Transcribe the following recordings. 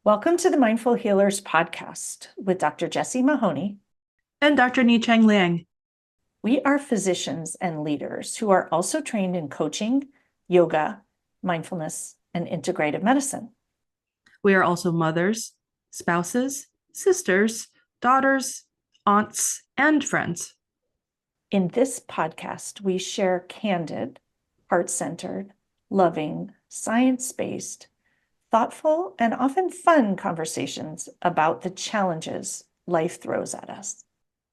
Welcome to the Mindful Healers podcast with Dr. Jessie Mahoney. And Dr. Ni-Cheng Liang. We are physicians and leaders who are also trained in coaching, yoga, mindfulness, and integrative medicine. We are also mothers, spouses, sisters, daughters, aunts, and friends. In this podcast, we share candid, heart-centered, loving, science-based, thoughtful, and often fun conversations about the challenges life throws at us.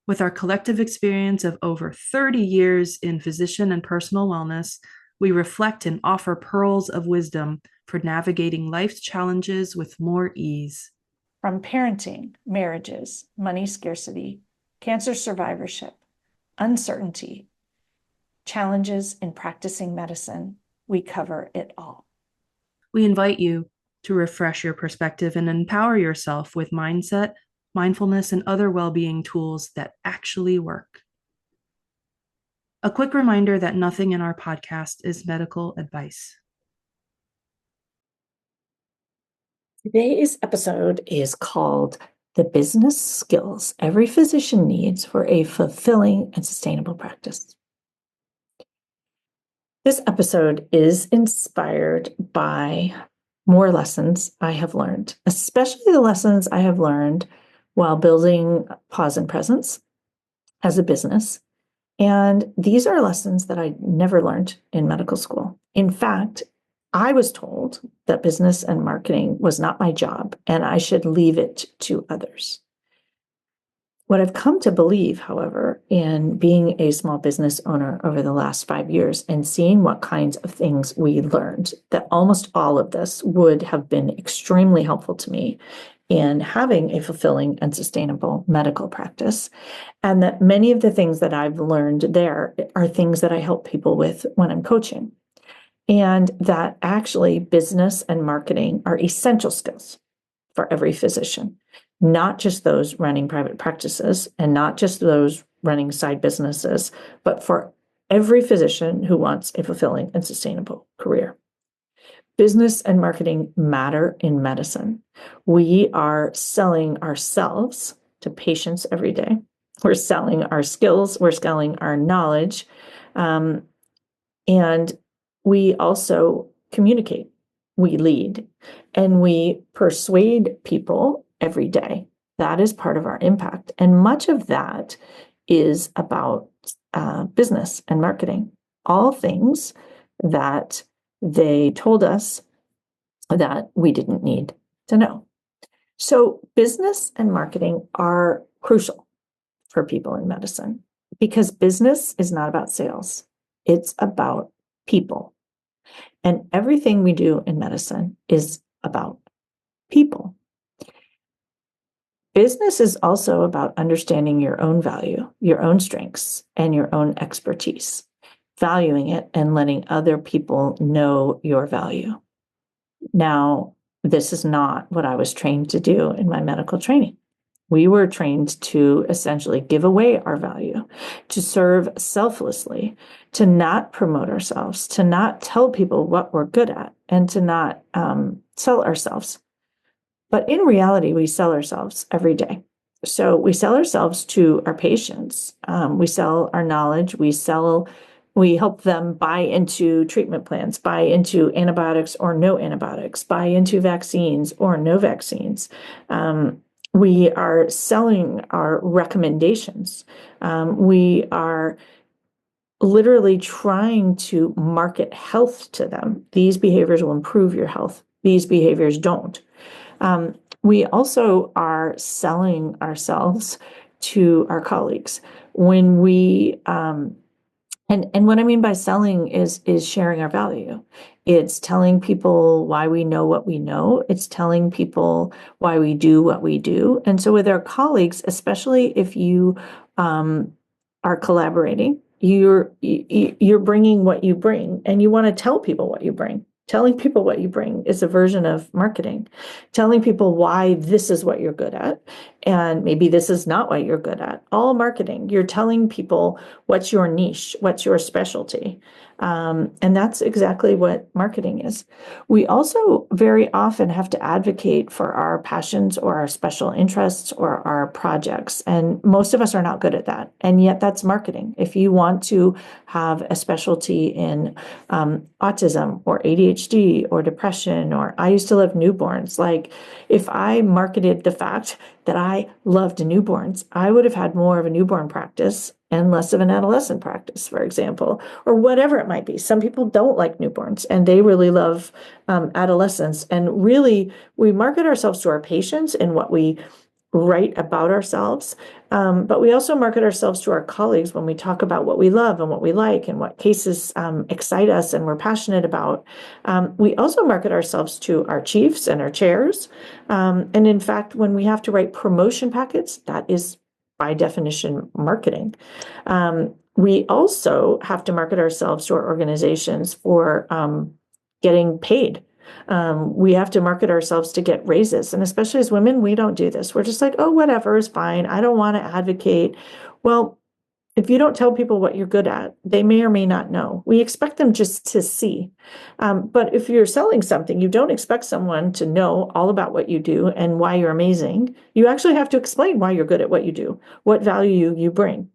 With our collective experience of over 30 years in physician and personal wellness, we reflect and offer pearls of wisdom for navigating life's challenges with more ease. From parenting, marriages, money scarcity, cancer survivorship, uncertainty, challenges in practicing medicine, we cover it all. We invite you to refresh your perspective and empower yourself with mindset, mindfulness, and other well-being tools that actually work. A quick reminder that nothing in our podcast is medical advice. Today's episode is called The Business Skills Every Physician Needs for a Fulfilling and Sustainable Practice. This episode is inspired by more lessons I have learned, especially the lessons I have learned while building Pause and Presence as a business. And these are lessons that I never learned in medical school. In fact, I was told that business and marketing was not my job and I should leave it to others. What I've come to believe, however, in being a small business owner over the last 5 years and seeing what kinds of things we learned, that almost all of this would have been extremely helpful to me in having a fulfilling and sustainable medical practice. And that many of the things that I've learned there are things that I help people with when I'm coaching. And that actually business and marketing are essential skills for every physician, not just those running private practices and not just those running side businesses, but for every physician who wants a fulfilling and sustainable career. Business and marketing matter in medicine. We are selling ourselves to patients every day. We're selling our skills, we're selling our knowledge, and we also communicate, we lead, and we persuade people every day. That is part of our impact. And much of that is about business and marketing, all things that they told us that we didn't need to know. So business and marketing are crucial for people in medicine because business is not about sales. It's about people. And everything we do in medicine is about people. Business is also about understanding your own value, your own strengths, and your own expertise, valuing it and letting other people know your value. Now, this is not what I was trained to do in my medical training. We were trained to essentially give away our value, to serve selflessly, to not promote ourselves, to not tell people what we're good at, and to not sell ourselves. But in reality, we sell ourselves every day. So we sell ourselves to our patients. We sell our knowledge. We help them buy into treatment plans, buy into antibiotics or no antibiotics, buy into vaccines or no vaccines. We are selling our recommendations. We are literally trying to market health to them. These behaviors will improve your health. These behaviors don't. We also are selling ourselves to our colleagues. When we, and what I mean by selling is sharing our value. It's telling people why we know what we know. It's telling people why we do what we do. And so with our colleagues, especially if you are collaborating, you're bringing what you bring, and you want to tell people what you bring. Telling people what you bring is a version of marketing. Telling people why this is what you're good at, and maybe this is not what you're good at. All marketing. You're telling people what's your niche, what's your specialty. And that's exactly what marketing is. We also very often have to advocate for our passions or our special interests or our projects. And most of us are not good at that. And yet that's marketing. If you want to have a specialty in autism or ADHD or depression, or I used to love newborns, like if I marketed the fact that I loved newborns, I would have had more of a newborn practice and less of an adolescent practice, for example, or whatever it might be. Some people don't like newborns and they really love adolescents. And really, we market ourselves to our patients in what we write about ourselves. But we also market ourselves to our colleagues when we talk about what we love and what we like and what cases excite us and we're passionate about. We also market ourselves to our chiefs and our chairs. And in fact, when we have to write promotion packets, that is by definition marketing. We also have to market ourselves to our organizations for getting paid. We have to market ourselves to get raises. And especially as women, we don't do this. We're just like, oh, whatever is fine. I don't want to advocate. Well, if you don't tell people what you're good at, they may or may not know. We expect them just to see. But if you're selling something, you don't expect someone to know all about what you do and why you're amazing. You actually have to explain why you're good at what you do, what value you bring.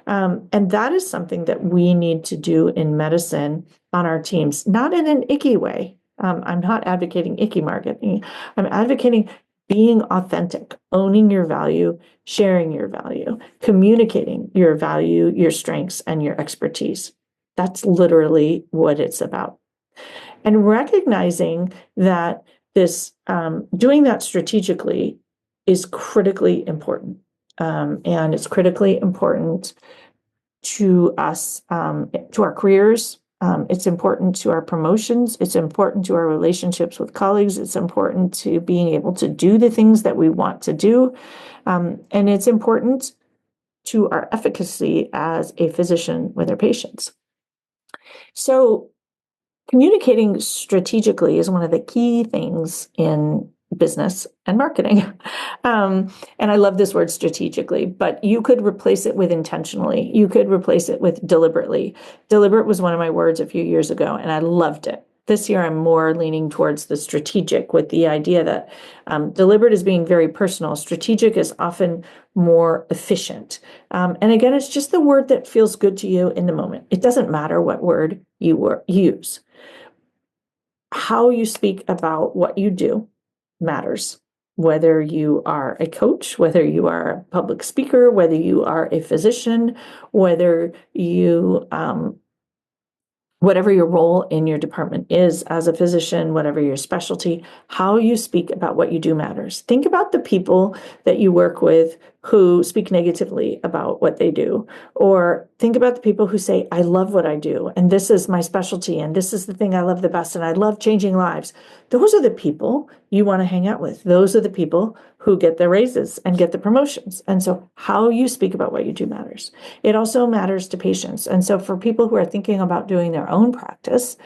And that is something that we need to do in medicine on our teams, not in an icky way. I'm not advocating icky marketing. I'm advocating being authentic, owning your value, sharing your value, communicating your value, your strengths, and your expertise. That's literally what it's about. And recognizing that this doing that strategically is critically important. And it's critically important to us, to our careers. It's important to our promotions. It's important to our relationships with colleagues. It's important to being able to do the things that we want to do. And it's important to our efficacy as a physician with our patients. So communicating strategically is one of the key things in business and marketing. And I love this word strategically, but you could replace it with intentionally. You could replace it with deliberately. Deliberate was one of my words a few years ago, and I loved it. This year, I'm more leaning towards the strategic, with the idea that deliberate is being very personal. Strategic is often more efficient. And again, it's just the word that feels good to you in the moment. It doesn't matter what word you use. How you speak about what you do matters. Whether you are a coach, whether you are a public speaker, whether you are a physician, whether you whatever your role in your department is as a physician, whatever your specialty, how you speak about what you do matters. Think about the people that you work with who speak negatively about what they do, or think about the people who say, I love what I do, and this is my specialty, and this is the thing I love the best, and I love changing lives. Those are the people you want to hang out with. Those are the people who get the raises and get the promotions. And so how you speak about what you do matters. It also matters to patients. And so for people who are thinking about doing their own practice,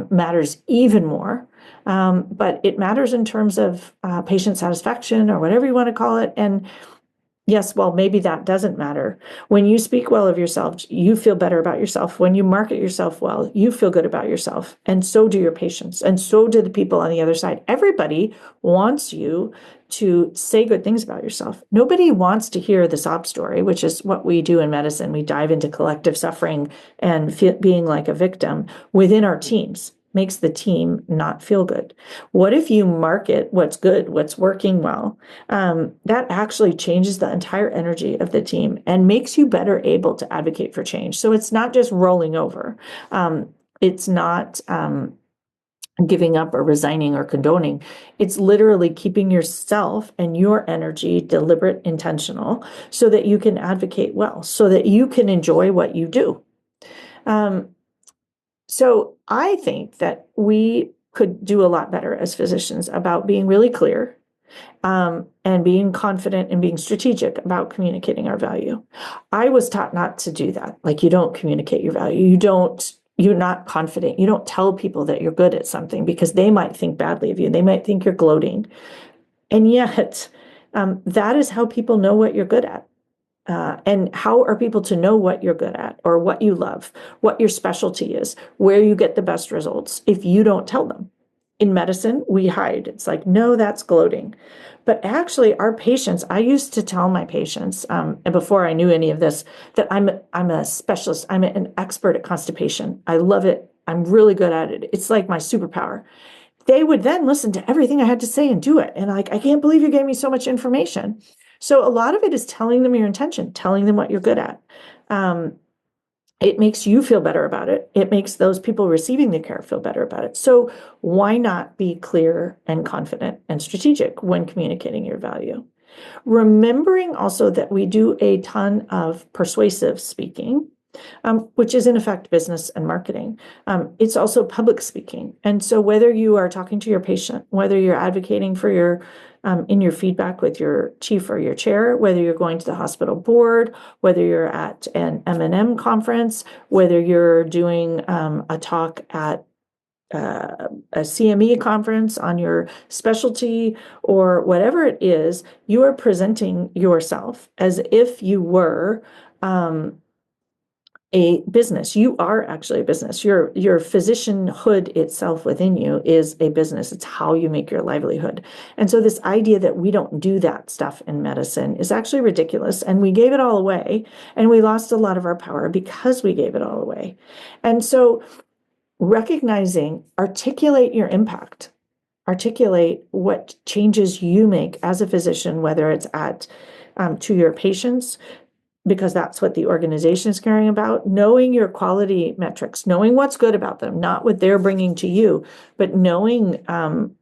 matters even more. But it matters in terms of patient satisfaction, or whatever you want to call it. And yes, well, maybe that doesn't matter. When you speak well of yourself, you feel better about yourself. When you market yourself well, you feel good about yourself. And so do your patients. And so do the people on the other side. Everybody wants you to say good things about yourself. Nobody wants to hear the sob story, which is what we do in medicine. We dive into collective suffering and being like a victim within our teams. Makes the team not feel good. What if you market what's good, what's working well? That actually changes the entire energy of the team and makes you better able to advocate for change. So it's not just rolling over. It's not giving up or resigning or condoning. It's literally keeping yourself and your energy deliberate, intentional, so that you can advocate well, so that you can enjoy what you do. So I think that we could do a lot better as physicians about being really clear, and being confident and being strategic about communicating our value. I was taught not to do that. Like, you don't communicate your value. You're not confident. You don't tell people that you're good at something, because they might think badly of you. They might think you're gloating. And yet, that is how people know what you're good at. And how are people to know what you're good at or what you love, what your specialty is, where you get the best results if you don't tell them? In medicine, we hide. It's like, no, that's gloating. But actually, our patients, I used to tell my patients, and before I knew any of this, that I'm a specialist. I'm an expert at constipation. I love it. I'm really good at it. It's like my superpower. They would then listen to everything I had to say and do it. And like, I can't believe you gave me so much information. So a lot of it is telling them your intention, telling them what you're good at. It makes you feel better about it. It makes those people receiving the care feel better about it. So why not be clear and confident and strategic when communicating your value? Remembering also that we do a ton of persuasive speaking, which is in effect business and marketing. It's also public speaking. And so whether you are talking to your patient, whether you're advocating for your in your feedback with your chief or your chair, whether you're going to the hospital board, whether you're at an M&M conference, whether you're doing a talk at a CME conference on your specialty or whatever it is, you are presenting yourself as if you were a business. You are actually a business. Your physicianhood itself within you is a business. It's how you make your livelihood. And so this idea that we don't do that stuff in medicine is actually ridiculous. And we gave it all away, and we lost a lot of our power because we gave it all away. And so recognizing, articulate your impact, articulate what changes you make as a physician, whether it's at to your patients, because that's what the organization is caring about, knowing your quality metrics, knowing what's good about them, not what they're bringing to you, but knowing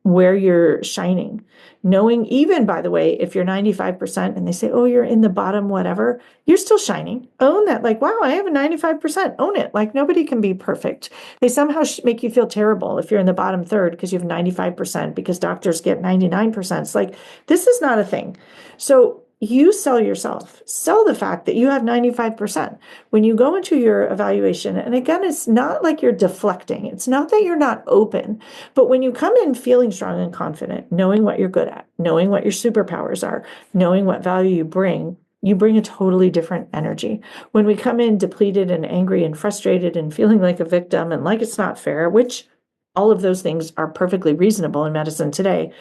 where you're shining, knowing even, by the way, if you're 95% and they say, oh, you're in the bottom, whatever, you're still shining. Own that. Like, wow, I have a 95%. Own it. Like, nobody can be perfect. They somehow make you feel terrible if you're in the bottom third because you have 95%, because doctors get 99%. It's like, this is not a thing. So you sell yourself, sell the fact that you have 95%. When you go into your evaluation, and again, it's not like you're deflecting. It's not that you're not open, but when you come in feeling strong and confident, knowing what you're good at, knowing what your superpowers are, knowing what value you bring a totally different energy. When we come in depleted and angry and frustrated and feeling like a victim and like it's not fair, which all of those things are perfectly reasonable in medicine today,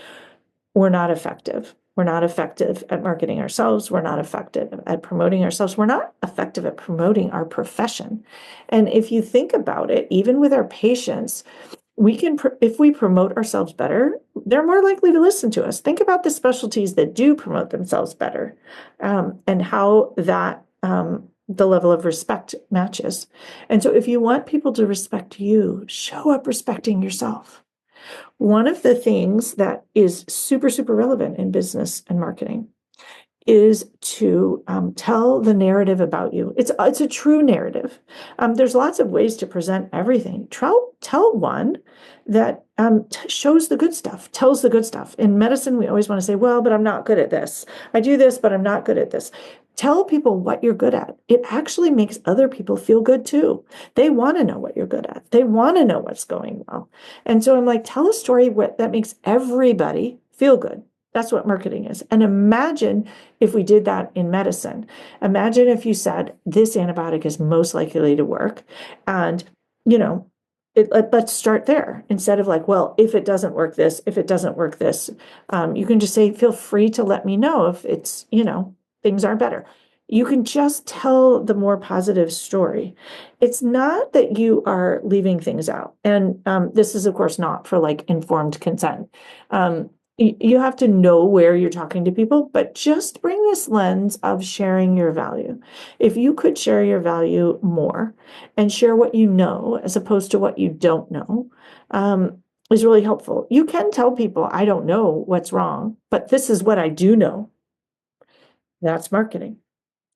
we're not effective. We're not effective at marketing ourselves. We're not effective at promoting ourselves. We're not effective at promoting our profession. And if you think about it, even with our patients, we can, if we promote ourselves better, they're more likely to listen to us. Think about the specialties that do promote themselves better, and how that the level of respect matches. And so if you want people to respect you, show up respecting yourself. One of the things that is super, super relevant in business and marketing is to tell the narrative about you. It's a true narrative. There's lots of ways to present everything. Tell one that shows the good stuff, tells the good stuff. In medicine, we always want to say, well, but I'm not good at this. I do this, but I'm not good at this. Tell people what you're good at. It actually makes other people feel good too. They want to know what you're good at. They want to know what's going well. And so I'm like, tell a story that makes everybody feel good. That's what marketing is. And imagine if we did that in medicine. Imagine if you said, this antibiotic is most likely to work. And, let's start there. Instead of like, well, if it doesn't work this, if it doesn't work this, you can just say, feel free to let me know if it's, things are better. You can just tell the more positive story. It's not that you are leaving things out. And this is, of course, not for like informed consent. You have to know where you're talking to people, but just bring this lens of sharing your value. If you could share your value more and share what you know as opposed to what you don't know, is really helpful. You can tell people, I don't know what's wrong, but this is what I do know. That's marketing.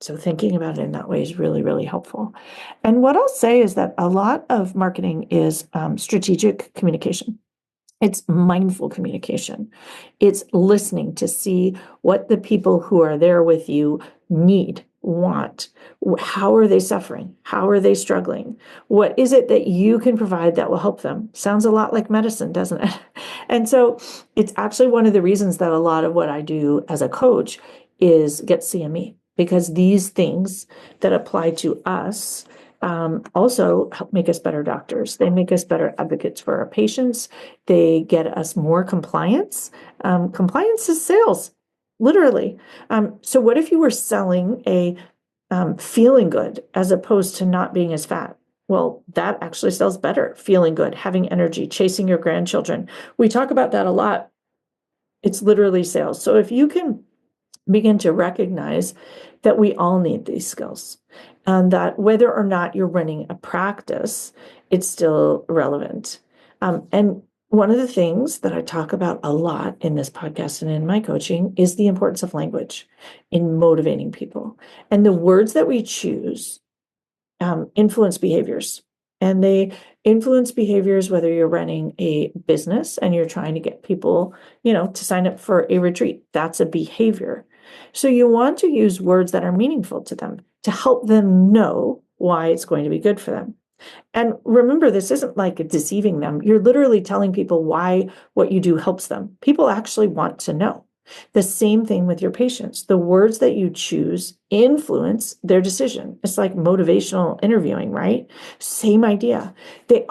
So thinking about it in that way is really, really helpful. And what I'll say is that a lot of marketing is strategic communication. It's mindful communication. It's listening to see what the people who are there with you need, want. How are they suffering? How are they struggling? What is it that you can provide that will help them? Sounds a lot like medicine, doesn't it? And so it's actually one of the reasons that a lot of what I do as a coach is get CME, because these things that apply to us also help make us better doctors. They make us better advocates for our patients. They get us more compliance. Compliance is sales, literally. So what if you were selling a feeling good as opposed to not being as fat? Well, that actually sells better. Feeling good, having energy, chasing your grandchildren. We talk about that a lot. It's literally sales. So if you can begin to recognize that we all need these skills, and that whether or not you're running a practice, it's still relevant. And one of the things that I talk about a lot in this podcast and in my coaching is the importance of language in motivating people. And the words that we choose influence behaviors. And they influence behaviors whether you're running a business and you're trying to get people, to sign up for a retreat. That's a behavior. So you want to use words that are meaningful to them to help them know why it's going to be good for them. And remember, this isn't like deceiving them. You're literally telling people why what you do helps them. People actually want to know. The same thing with your patients. The words that you choose influence their decision. It's like motivational interviewing, right? Same idea. The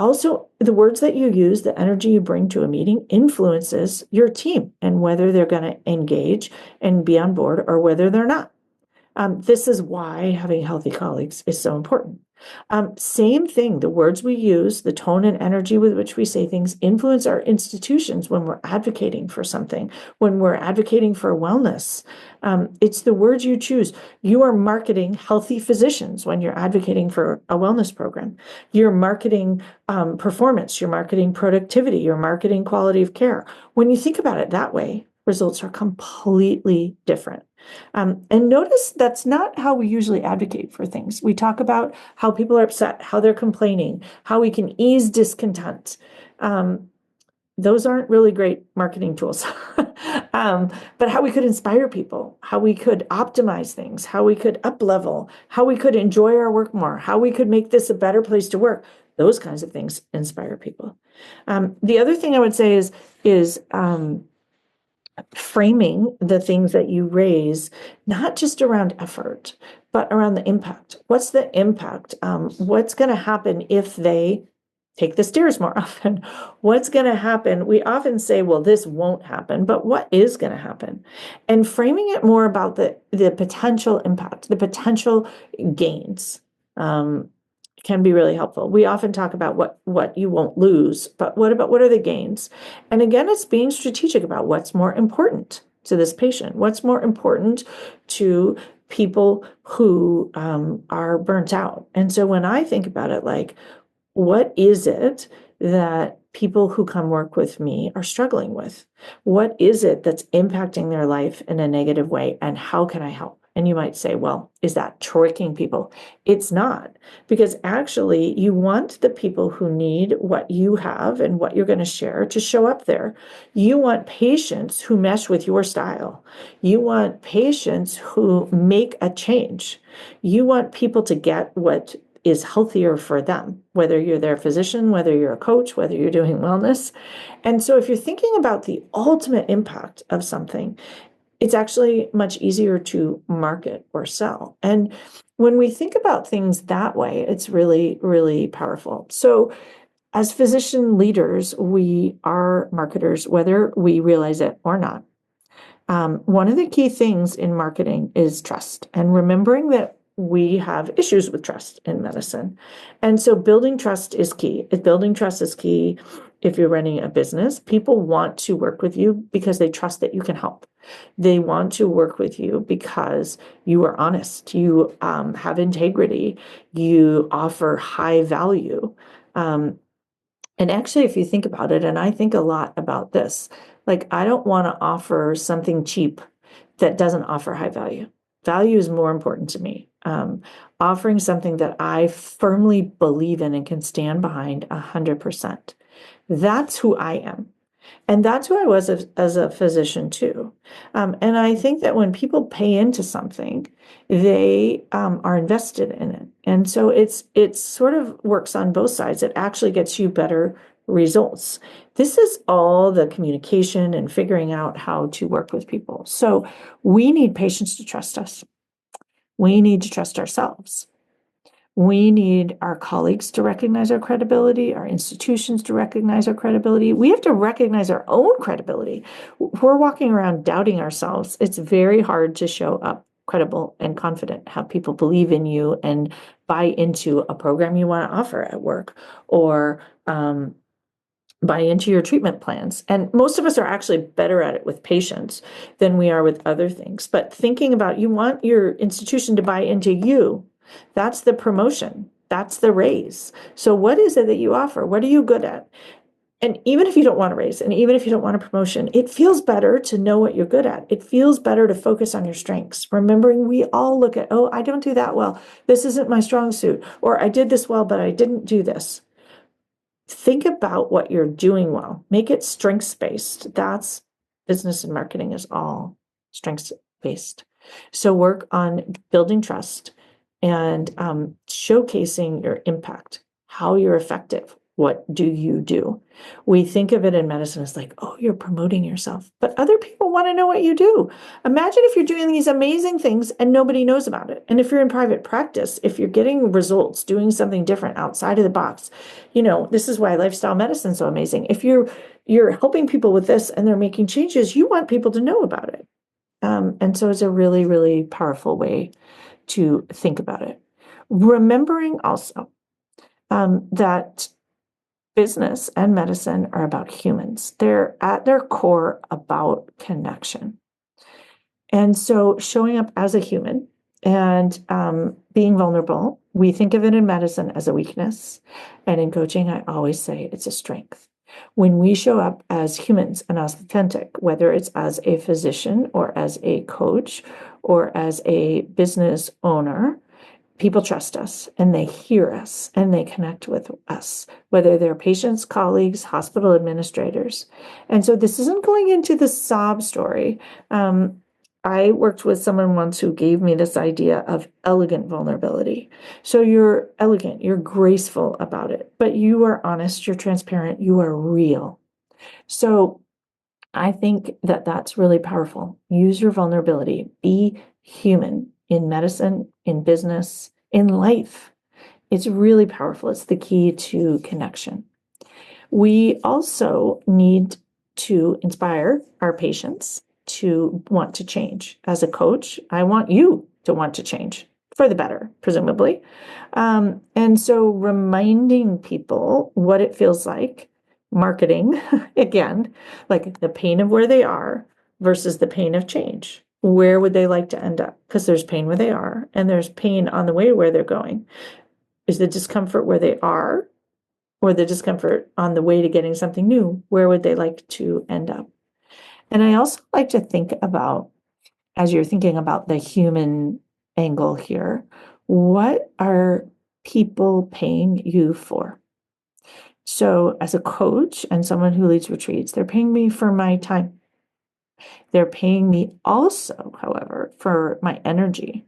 words that you use, the energy you bring to a meeting influences your team and whether they're going to engage and be on board or whether they're not. This is why having healthy colleagues is so important. Same thing, the words we use, the tone and energy with which we say things influence our institutions when we're advocating for something, when we're advocating for wellness. It's the words you choose. You are marketing healthy physicians when you're advocating for a wellness program. You're marketing performance, you're marketing productivity, you're marketing quality of care. When you think about it that way, results are completely different. And notice that's not how we usually advocate for things. We talk about how people are upset, how they're complaining, how we can ease discontent. Those aren't really great marketing tools. But how we could inspire people, how we could optimize things, how we could up level, how we could enjoy our work more, how we could make this a better place to work. Those kinds of things inspire people. The other thing I would say is framing the things that you raise, not just around effort, but around the impact. What's the impact? What's going to happen if they take the stairs more often? What's going to happen? We often say, well, this won't happen, but what is going to happen? And framing it more about the potential impact, the potential gains. Can be really helpful. We often talk about what you won't lose, but what are the gains? And again, it's being strategic about what's more important to this patient, what's more important to people who are burnt out. And so when I think about it, like, what is it that people who come work with me are struggling with? What is it that's impacting their life in a negative way? And how can I help? And you might say, well, is that tricking people? It's not, because actually you want the people who need what you have and what you're going to share to show up there. You want patients who mesh with your style. You want patients who make a change. You want people to get what is healthier for them, whether you're their physician, whether you're a coach, whether you're doing wellness. And so if you're thinking about the ultimate impact of something, it's actually much easier to market or sell. And when we think about things that way, it's really, really powerful. So as physician leaders, we are marketers, whether we realize it or not. One of the key things in marketing is trust, and remembering that we have issues with trust in medicine. And so building trust is key. Building trust is key if you're running a business. People want to work with you because they trust that you can help. They want to work with you because you are honest, you have integrity, you offer high value. And actually, if you think about it, and I think a lot about this, like, I don't want to offer something cheap that doesn't offer high value. Value is more important to me. Offering something that I firmly believe in and can stand behind 100%. That's who I am. And that's who I was as a physician too. And I think that when people pay into something, they are invested in it. And so it sort of works on both sides. It actually gets you better results. This is all the communication and figuring out how to work with people. So we need patients to trust us. We need to trust ourselves. We need our colleagues to recognize our credibility, our institutions to recognize our credibility. We have to recognize our own credibility. We're walking around doubting ourselves. It's very hard to show up credible and confident, have people believe in you and buy into a program you want to offer at work, or buy into your treatment plans. And most of us are actually better at it with patients than we are with other things. But thinking about, you want your institution to buy into you. That's the promotion. That's the raise. So what is it that you offer? What are you good at? And even if you don't want a raise, and even if you don't want a promotion, it feels better to know what you're good at. It feels better to focus on your strengths. Remembering we all look at, oh, I don't do that well. This isn't my strong suit. Or I did this well, but I didn't do this. Think about what you're doing well. Make it strengths-based. That's business and marketing is all strengths-based. So work on building trust and showcasing your impact, how you're effective. What do you do? We think of it in medicine as like, oh, you're promoting yourself, but other people want to know what you do. Imagine if you're doing these amazing things and nobody knows about it. And if you're in private practice, if you're getting results, doing something different outside of the box, this is why lifestyle medicine is so amazing. If you're helping people with this and they're making changes, you want people to know about it. And so it's a really, really powerful way to think about it. Remembering also that business and medicine are about humans. They're at their core about connection. And so showing up as a human and being vulnerable, we think of it in medicine as a weakness. And in coaching, I always say it's a strength. When we show up as humans and as authentic, whether it's as a physician or as a coach or as a business owner, people trust us and they hear us and they connect with us, whether they're patients, colleagues, hospital administrators. And so this isn't going into the sob story. I worked with someone once who gave me this idea of elegant vulnerability. So you're elegant, you're graceful about it, but you are honest, you're transparent, you are real. So I think that that's really powerful. Use your vulnerability. Be human in medicine, in business, in life. It's really powerful. It's the key to connection. We also need to inspire our patients to want to change. As a coach, I want you to want to change for the better, presumably. And so reminding people what it feels like, marketing, again, like the pain of where they are versus the pain of change. Where would they like to end up? Because there's pain where they are, and there's pain on the way where they're going. Is the discomfort where they are, or the discomfort on the way to getting something new? Where would they like to end up? And I also like to think about, as you're thinking about the human angle here, what are people paying you for? So as a coach and someone who leads retreats, they're paying me for my time. They're paying me also, however, for my energy,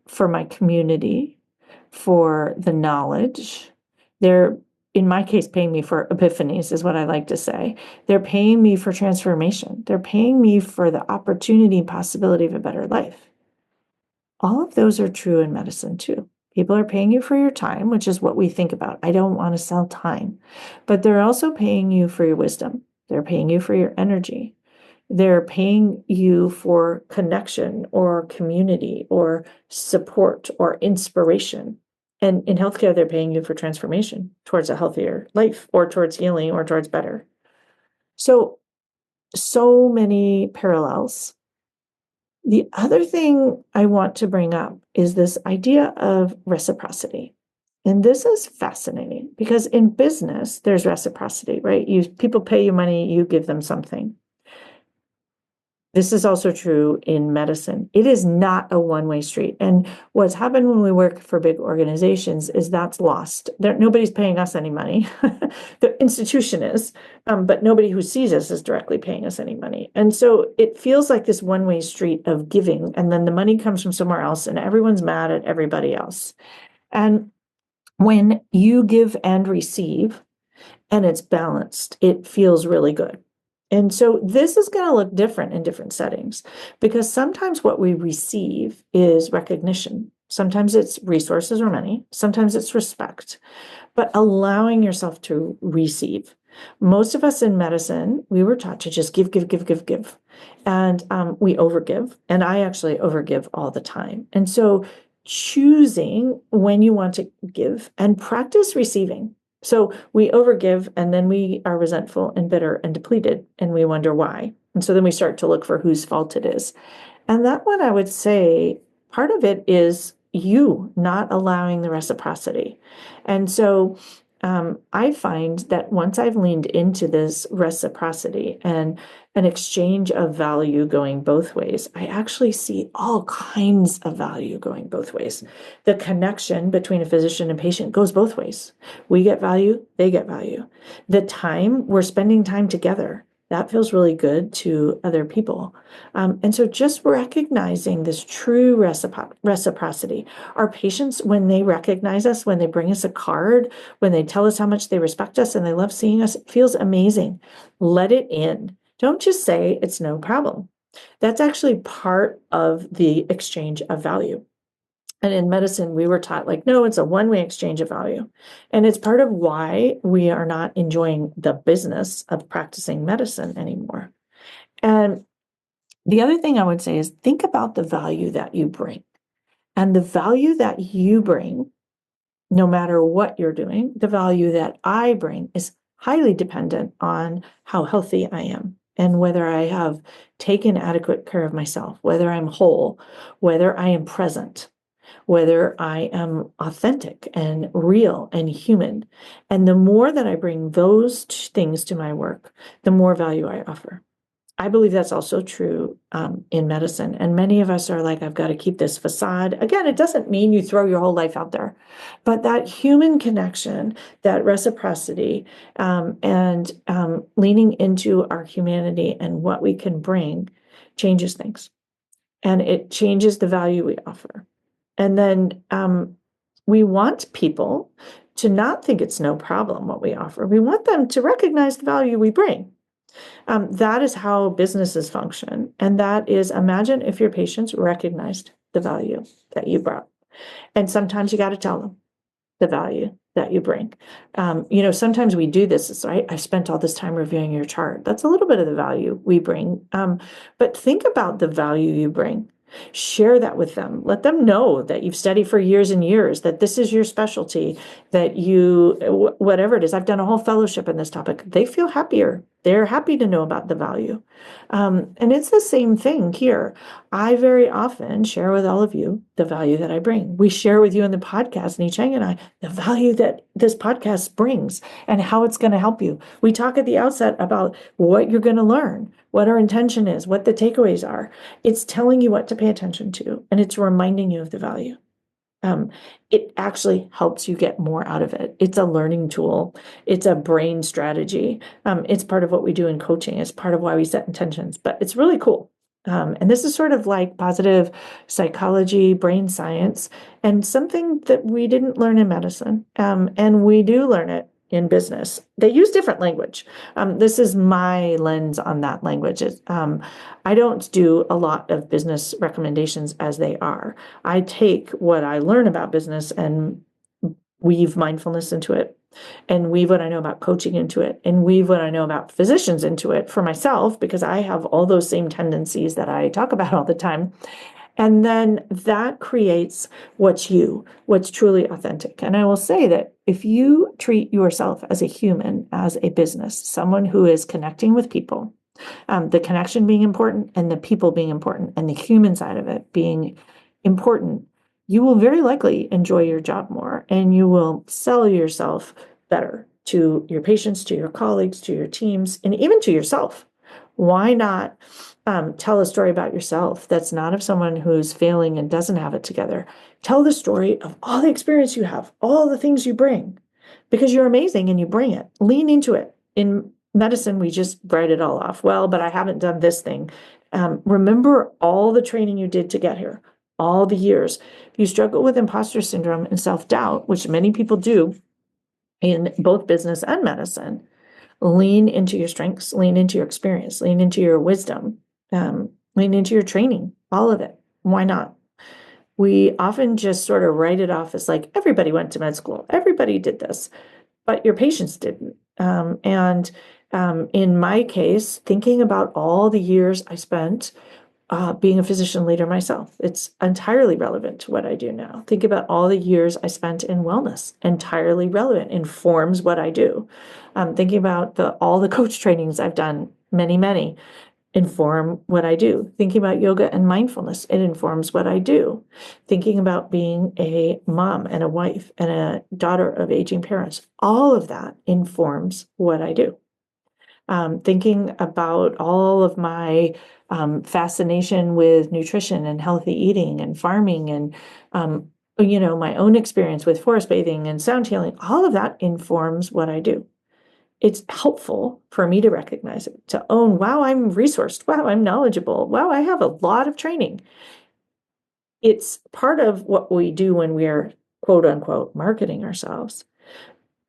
for my community, for the knowledge. They're, in my case, paying me for epiphanies, is what I like to say. They're paying me for transformation. They're paying me for the opportunity and possibility of a better life. All of those are true in medicine too. People are paying you for your time, which is what we think about. I don't want to sell time, but they're also paying you for your wisdom. They're paying you for your energy. They're paying you for connection or community or support or inspiration. And in healthcare, they're paying you for transformation towards a healthier life or towards healing or towards better. So many parallels. The other thing I want to bring up is this idea of reciprocity. And this is fascinating because in business, there's reciprocity, right? People pay you money, you give them something. This is also true in medicine. It is not a one-way street. And what's happened when we work for big organizations is that's lost. Nobody's paying us any money. The institution is, but nobody who sees us is directly paying us any money. And so it feels like this one-way street of giving, and then the money comes from somewhere else, and everyone's mad at everybody else. And when you give and receive, and it's balanced, it feels really good. And so this is going to look different in different settings, because sometimes what we receive is recognition. Sometimes it's resources or money. Sometimes it's respect, but allowing yourself to receive. Most of us in medicine, we were taught to just give, give, give, give, give. And we overgive. And I actually overgive all the time. And so choosing when you want to give and practice receiving. So we overgive, and then we are resentful and bitter and depleted, and we wonder why. And so then we start to look for whose fault it is. And that one, I would say, part of it is you not allowing the reciprocity. And so I find that once I've leaned into this reciprocity and an exchange of value going both ways, I actually see all kinds of value going both ways. The connection between a physician and patient goes both ways. We get value, they get value. The time we're spending time together, that feels really good to other people. And so just recognizing this true reciprocity. Our patients, when they recognize us, when they bring us a card, when they tell us how much they respect us and they love seeing us, it feels amazing. Let it in. Don't just say it's no problem. That's actually part of the exchange of value. And in medicine, we were taught like, no, it's a one-way exchange of value. And it's part of why we are not enjoying the business of practicing medicine anymore. And the other thing I would say is think about the value that you bring. And the value that you bring, no matter what you're doing, the value that I bring is highly dependent on how healthy I am and whether I have taken adequate care of myself, whether I'm whole, whether I am present, whether I am authentic and real and human. And the more that I bring those things to my work, the more value I offer. I believe that's also true in medicine. And many of us are like, I've got to keep this facade. Again, it doesn't mean you throw your whole life out there, but that human connection, that reciprocity, and leaning into our humanity and what we can bring changes things. And it changes the value we offer. And then we want people to not think it's no problem what we offer. We want them to recognize the value we bring. That is how businesses function. And that is, imagine if your patients recognized the value that you brought. And sometimes you got to tell them the value that you bring. Sometimes we do this. It's right. I spent all this time reviewing your chart. That's a little bit of the value we bring. But think about the value you bring. Share that with them. Let them know that you've studied for years and years, that this is your specialty, that whatever it is, I've done a whole fellowship in this topic. They feel happier. They're happy to know about the value. And it's the same thing here. I very often share with all of you the value that I bring. We share with you in the podcast, Ni Cheng and I, the value that this podcast brings and how it's going to help you. We talk at the outset about what you're going to learn, what our intention is, what the takeaways are. It's telling you what to pay attention to, and it's reminding you of the value. It actually helps you get more out of it. It's a learning tool. It's a brain strategy. It's part of what we do in coaching. It's part of why we set intentions, but it's really cool. And this is sort of like positive psychology, brain science, and something that we didn't learn in medicine. And we do learn it in business. They use different language. This is my lens on that language. I don't do a lot of business recommendations as they are. I take what I learn about business and weave mindfulness into it, and weave what I know about coaching into it, and weave what I know about physicians into it for myself, because I have all those same tendencies that I talk about all the time. And then that creates what's truly authentic. And I will say that if you treat yourself as a human, as a business, someone who is connecting with people, the connection being important and the people being important and the human side of it being important, you will very likely enjoy your job more and you will sell yourself better to your patients, to your colleagues, to your teams, and even to yourself. Why not tell a story about yourself that's not of someone who's failing and doesn't have it together? Tell the story of all the experience you have, all the things you bring, because you're amazing and you bring it. Lean into it. In medicine, we just write it all off. Well, but I haven't done this thing. Remember all the training you did to get here, all the years. If you struggle with imposter syndrome and self-doubt, which many people do in both business and medicine, Lean into your strengths, lean into your experience, lean into your wisdom, lean into your training, all of it. Why not? We often just sort of write it off as like, everybody went to med school, everybody did this, but your patients didn't. In my case, thinking about all the years I spent being a physician leader myself, it's entirely relevant to what I do now. Think about all the years I spent in wellness, entirely relevant, informs what I do. Thinking about all the coach trainings I've done, many, inform what I do. Thinking about yoga and mindfulness, it informs what I do. Thinking about being a mom and a wife and a daughter of aging parents, all of that informs what I do. Thinking about all of my fascination with nutrition and healthy eating and farming and my own experience with forest bathing and sound healing, all of that informs what I do. It's helpful for me to recognize it, to own, wow, I'm resourced. Wow, I'm knowledgeable. Wow, I have a lot of training. It's part of what we do when we're quote unquote marketing ourselves.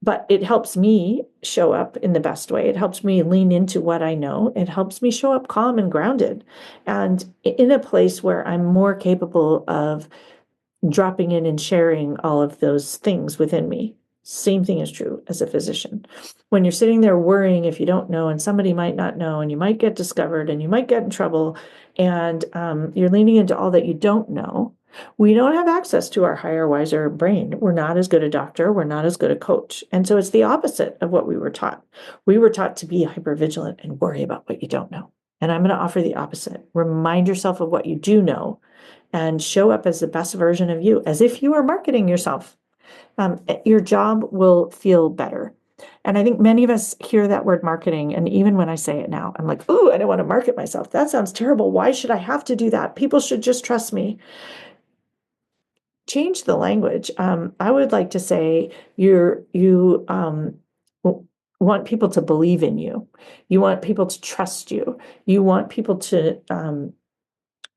But it helps me show up in the best way. It helps me lean into what I know. It helps me show up calm and grounded and in a place where I'm more capable of dropping in and sharing all of those things within me. Same thing is true as a physician. When you're sitting there worrying if you don't know and somebody might not know and you might get discovered and you might get in trouble and you're leaning into all that you don't know, we don't have access to our higher, wiser brain. We're not as good a doctor. We're not as good a coach. And so it's the opposite of what we were taught. We were taught to be hypervigilant and worry about what you don't know. And I'm going to offer the opposite. Remind yourself of what you do know and show up as the best version of you, as if you were marketing yourself. Your job will feel better. And I think many of us hear that word marketing. And even when I say it now, I'm like, ooh, I don't want to market myself. That sounds terrible. Why should I have to do that? People should just trust me. Change the language. I would like to say you want people to believe in you. You want people to trust you. You want people to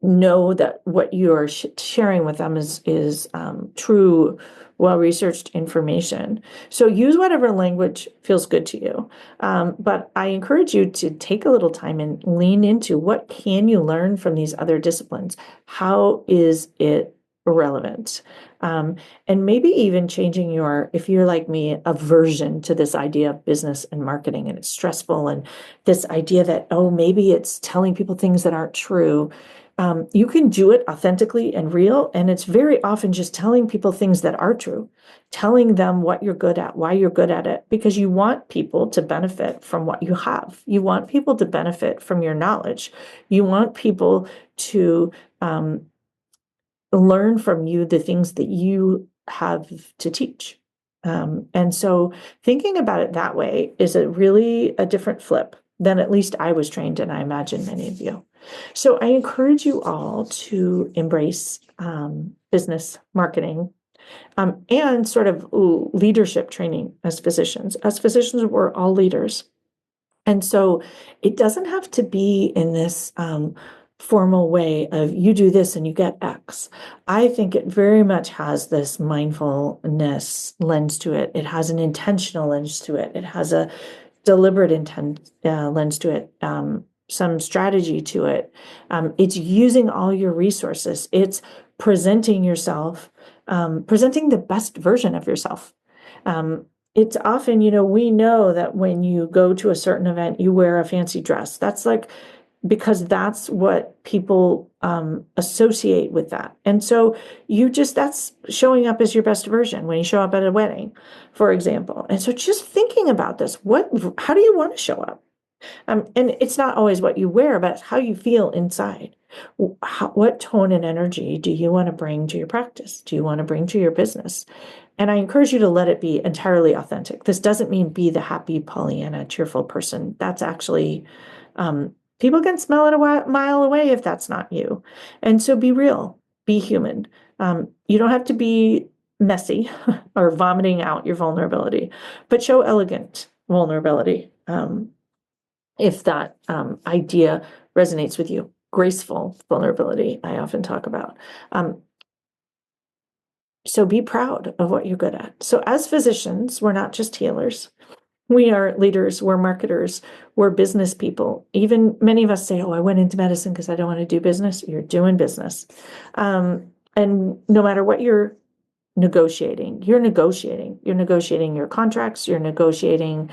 know that what you're sharing with them is true, well-researched information. So use whatever language feels good to you. But I encourage you to take a little time and lean into what can you learn from these other disciplines? How is it relevant? And maybe even changing if you're like me, aversion to this idea of business and marketing, and it's stressful, and this idea that, oh, maybe it's telling people things that aren't true. You can do it authentically and real, and it's very often just telling people things that are true, telling them what you're good at, why you're good at it, because you want people to benefit from what you have. You want people to benefit from your knowledge. You want people to learn from you the things that you have to teach. And so thinking about it that way is a different flip than at least I was trained, and I imagine many of you. So I encourage you all to embrace business marketing and sort of leadership training as physicians. As physicians, we're all leaders. And so it doesn't have to be in this formal way of you do this and you get X. I think it very much has this mindfulness lens to it. It has an intentional lens to it. It has a deliberate intent lens to it, some strategy to it. It's using all your resources. It's presenting yourself, presenting the best version of yourself. It's often, we know that when you go to a certain event, you wear a fancy dress. That's because that's what people associate with that. And so that's showing up as your best version when you show up at a wedding, for example. And so just thinking about this, how do you want to show up? And it's not always what you wear, but how you feel inside. What tone and energy do you want to bring to your practice? Do you want to bring to your business? And I encourage you to let it be entirely authentic. This doesn't mean be the happy Pollyanna, cheerful person. That's actually, people can smell it a mile away if that's not you. And so be real, be human. You don't have to be messy or vomiting out your vulnerability, but show elegant vulnerability. If that idea resonates with you. Graceful vulnerability, I often talk about. So be proud of what you're good at. So as physicians, we're not just healers. We are leaders, we're marketers, we're business people. Even many of us say, oh, I went into medicine because I don't want to do business. You're doing business. And no matter what you're negotiating your contracts, you're negotiating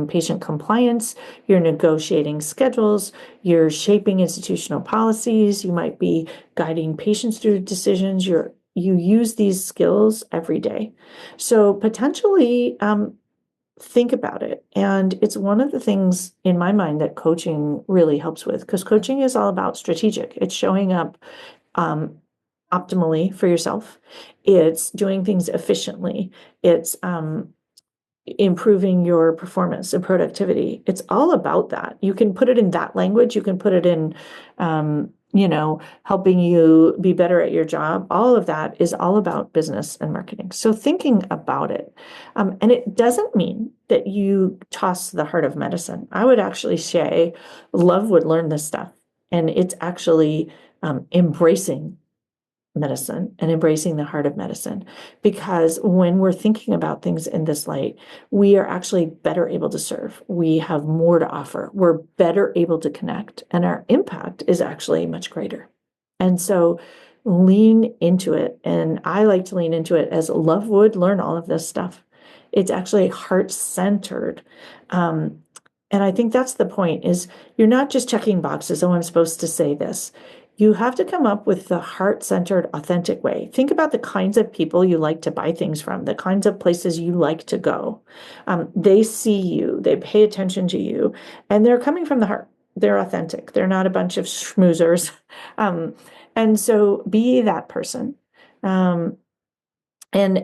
patient compliance, you're negotiating schedules, you're shaping institutional policies, you might be guiding patients through decisions. You use these skills every day. So potentially, think about it. And it's one of the things in my mind that coaching really helps with, because coaching is all about strategic. It's showing up optimally for yourself. It's doing things efficiently. It's improving your performance and productivity. It's all about that. You can put it in that language. You can put it in, helping you be better at your job. All of that is all about business and marketing. So thinking about it, and it doesn't mean that you toss the heart of medicine. I would actually say love would learn this stuff. And it's actually embracing medicine and embracing the heart of medicine, because when we're thinking about things in this light, we are actually better able to serve. We have more to offer. We're better able to connect, and our impact is actually much greater. And so lean into it. And I like to lean into it as love would learn all of this stuff. It's actually heart-centered. And I think that's the point, is you're not just checking boxes. Oh, I'm supposed to say this. You have to come up with the heart-centered, authentic way. Think about the kinds of people you like to buy things from, the kinds of places you like to go. They see you, they pay attention to you, and they're coming from the heart. They're authentic. They're not a bunch of schmoozers. And so be that person, and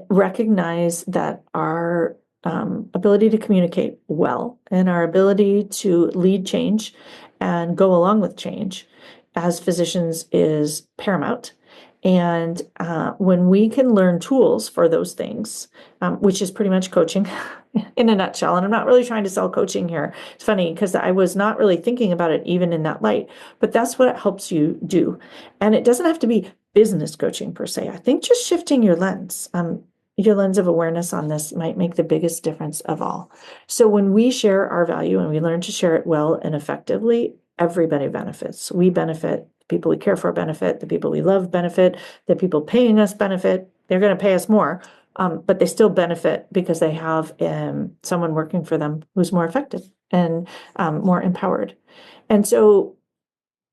recognize that our ability to communicate well and our ability to lead change and go along with change as physicians is paramount. And when we can learn tools for those things, which is pretty much coaching in a nutshell, and I'm not really trying to sell coaching here. It's funny because I was not really thinking about it even in that light, but that's what it helps you do. And it doesn't have to be business coaching per se. I think just shifting your lens of awareness on this might make the biggest difference of all. So when we share our value and we learn to share it well and effectively, everybody benefits. We benefit, the people we care for benefit, the people we love benefit, the people paying us benefit. They're going to pay us more, but they still benefit because they have someone working for them who's more effective and more empowered. And so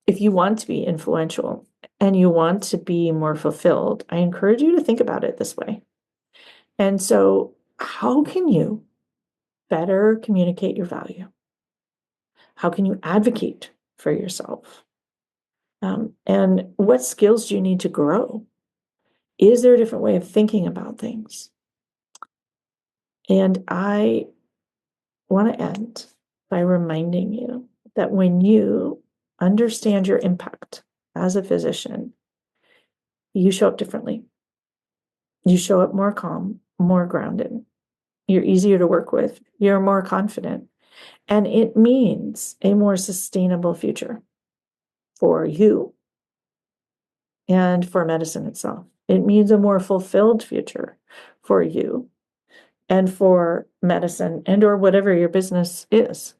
if you want to be influential and you want to be more fulfilled, I encourage you to think about it this way. And so how can you better communicate your value? How can you advocate for yourself? And what skills do you need to grow? Is there a different way of thinking about things? And I want to end by reminding you that when you understand your impact as a physician, you show up differently. You show up more calm, more grounded. You're easier to work with. You're more confident. And it means a more sustainable future for you and for medicine itself. It means a more fulfilled future for you and for medicine and or whatever your business is.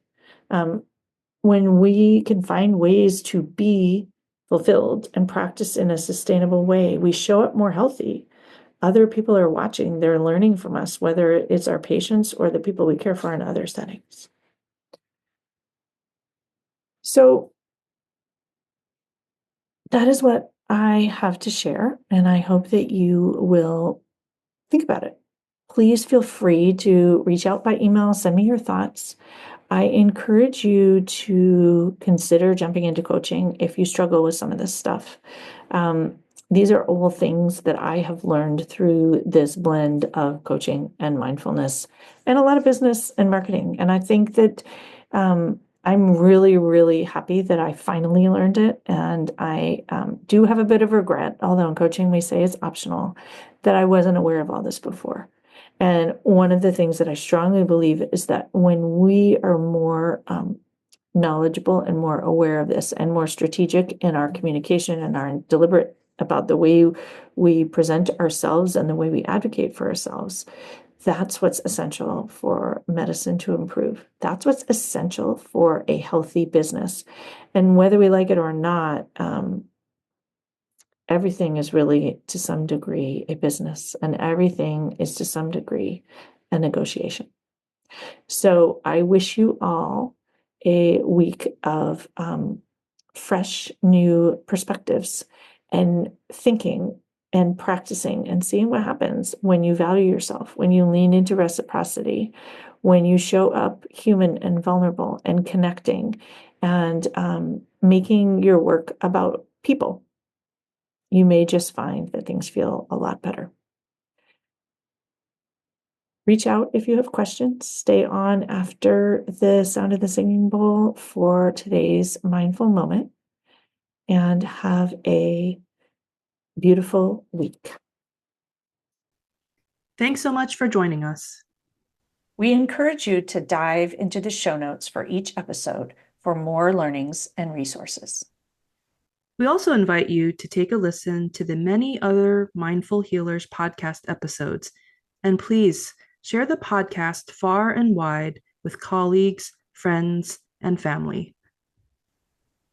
When we can find ways to be fulfilled and practice in a sustainable way, we show up more healthy. Other people are watching, they're learning from us, whether it's our patients or the people we care for in other settings. So that is what I have to share, and I hope that you will think about it. Please feel free to reach out by email, send me your thoughts. I encourage you to consider jumping into coaching if you struggle with some of this stuff. These are all things that I have learned through this blend of coaching and mindfulness and a lot of business and marketing. And I think that I'm really, really happy that I finally learned it. And I do have a bit of regret, although in coaching we say it's optional, that I wasn't aware of all this before. And one of the things that I strongly believe is that when we are more knowledgeable and more aware of this and more strategic in our communication and our deliberate about the way we present ourselves and the way we advocate for ourselves, That's what's essential for medicine to improve. That's what's essential for a healthy business. And whether we like it or not, everything is really to some degree a business, and everything is to some degree a negotiation. So I wish you all a week of fresh new perspectives and thinking and practicing and seeing what happens when you value yourself, when you lean into reciprocity, when you show up human and vulnerable and connecting and making your work about people. You may just find that things feel a lot better. Reach out if you have questions. Stay on after the sound of the singing bowl for today's mindful moment, and have a beautiful week. Thanks so much for joining us. We encourage you to dive into the show notes for each episode for more learnings and resources. We also invite you to take a listen to the many other Mindful Healers podcast episodes, and please share the podcast far and wide with colleagues, friends, and family.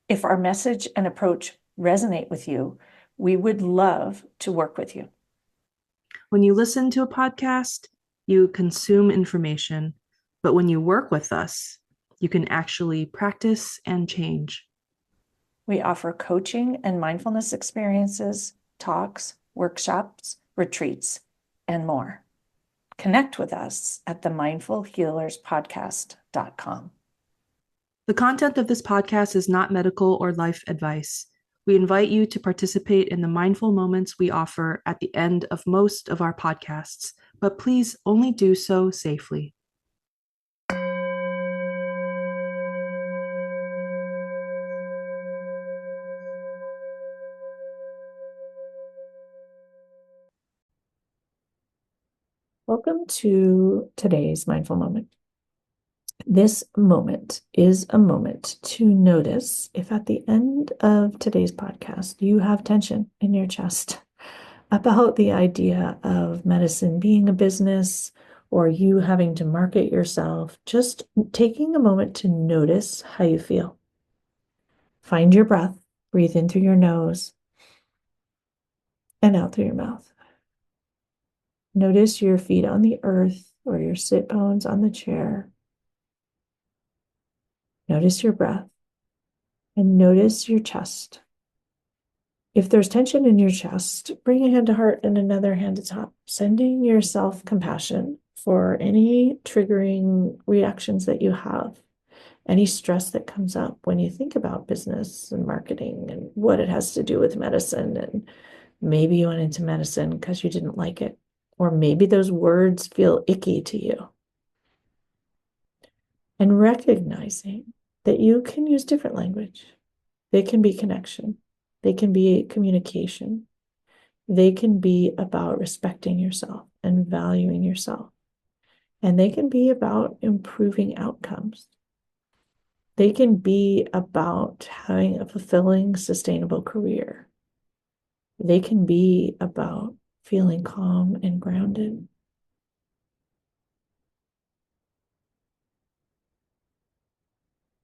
If our message and approach resonate with you, we would love to work with you. When you listen to a podcast, you consume information, but when you work with us, you can actually practice and change. We offer coaching and mindfulness experiences, talks, workshops, retreats, and more. Connect with us at themindfulhealerspodcast.com. The content of this podcast is not medical or life advice. We invite you to participate in the mindful moments we offer at the end of most of our podcasts, but please only do so safely. Welcome to today's mindful moment. This moment is a moment to notice if at the end of today's podcast you have tension in your chest about the idea of medicine being a business or you having to market yourself. Just taking a moment to notice how you feel. Find your breath, breathe in through your nose and out through your mouth. Notice your feet on the earth or your sit bones on the chair. Notice your breath and notice your chest. If there's tension in your chest, bring a hand to heart and another hand to top, sending yourself compassion for any triggering reactions that you have, any stress that comes up when you think about business and marketing and what it has to do with medicine. And maybe you went into medicine because you didn't like it, or maybe those words feel icky to you. And recognizing that you can use different language. They can be connection. They can be communication. They can be about respecting yourself and valuing yourself. And they can be about improving outcomes. They can be about having a fulfilling, sustainable career. They can be about feeling calm and grounded.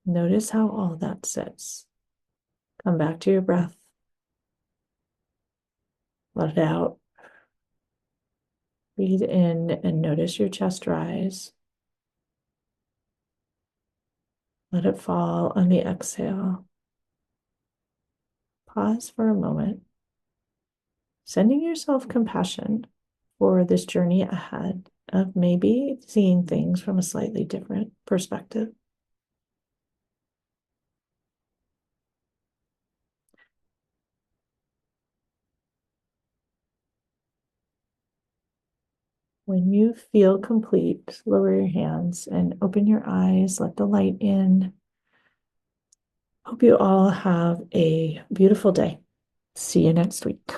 Notice how all that sits. Come back to your breath. Let it out. Breathe in and notice your chest rise. Let it fall on the exhale. Pause for a moment, sending yourself compassion for this journey ahead of maybe seeing things from a slightly different perspective. When you feel complete, lower your hands and open your eyes. Let the light in. Hope you all have a beautiful day. See you next week.